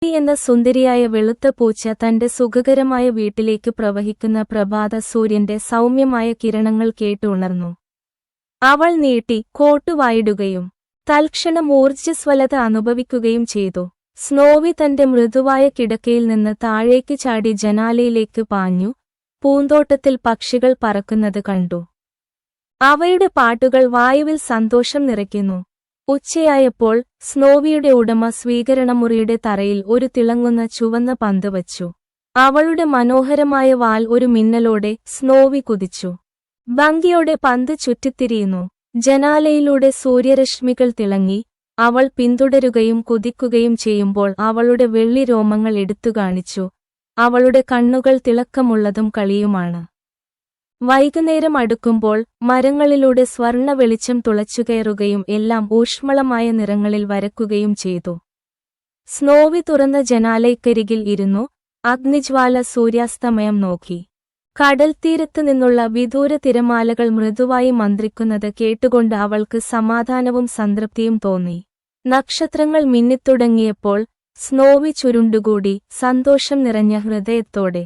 എന്ന സുന്ദരിയായ വെളുത്ത പൂച്ച തന്റെ സുഖകരമായ വീട്ടിലേക്ക് പ്രവഹിക്കുന്ന പ്രഭാത സൂര്യന്റെ സൗമ്യമായ കിരണങ്ങൾ കേട്ട് ഉണർന്നു. അവൾ നീട്ടി കോട്ടുവായിടുകയും തൽക്ഷണം ഊർജ്ജസ്വലത അനുഭവിക്കുകയും ചെയ്തു. സ്നോവി തന്റെ മൃദുവായ കിടക്കയിൽ നിന്ന് താഴേക്ക് ചാടി ജനാലയിലേക്ക് പാഞ്ഞു. പൂന്തോട്ടത്തിൽ പക്ഷികൾ പറക്കുന്നത് കണ്ടു. അവയുടെ പാട്ടുകൾ വായുവിൽ സന്തോഷം നിറയ്ക്കുന്നു. ഉച്ചയായപ്പോൾ സ്നോവിയുടെ ഉടമ സ്വീകരണമുറിയുടെ തറയിൽ ഒരു തിളങ്ങുന്ന ചുവന്ന പന്ത് വച്ചു. അവളുടെ മനോഹരമായ വാൽ ഒരു മിന്നലോടെ സ്നോവി കുതിച്ചു. ഭംഗിയോടെ പന്ത് ചുറ്റിത്തിരിയുന്നു. ജനാലയിലൂടെ സൂര്യരശ്മികൾ തിളങ്ങി. അവൾ പിന്തുടരുകയും കുതിക്കുകയും ചെയ്യുമ്പോൾ അവളുടെ വെള്ളി രോമങ്ങൾ എടുത്തുകാണിച്ചു. അവളുടെ കണ്ണുകൾ തിളക്കമുള്ളതും കളിയുമാണ്. വൈകുന്നേരം അടുക്കുമ്പോൾ മരങ്ങളിലൂടെ സ്വർണ്ണ വെളിച്ചം തുളച്ചുകയറുകയും എല്ലാം ഊഷ്മളമായ നിറങ്ങളിൽ വരക്കുകയും ചെയ്തു. സ്നോവി തുറന്ന ജനാലയ്ക്കരികിൽ ഇരുന്നു. അഗ്നിജ്വാല സൂര്യാസ്തമയം നോക്കി. കടൽത്തീരത്ത് നിന്നുള്ള വിദൂര തിരമാലകൾ മൃദുവായി മന്ത്രിക്കുന്നത് കേട്ടുകൊണ്ട് അവൾക്ക് സമാധാനവും സംതൃപ്തിയും തോന്നി. നക്ഷത്രങ്ങൾ മിന്നിത്തുടങ്ങിയപ്പോൾ സ്നോവി ചുരുണ്ടുകൂടി സന്തോഷം നിറഞ്ഞ ഹൃദയത്തോടെ.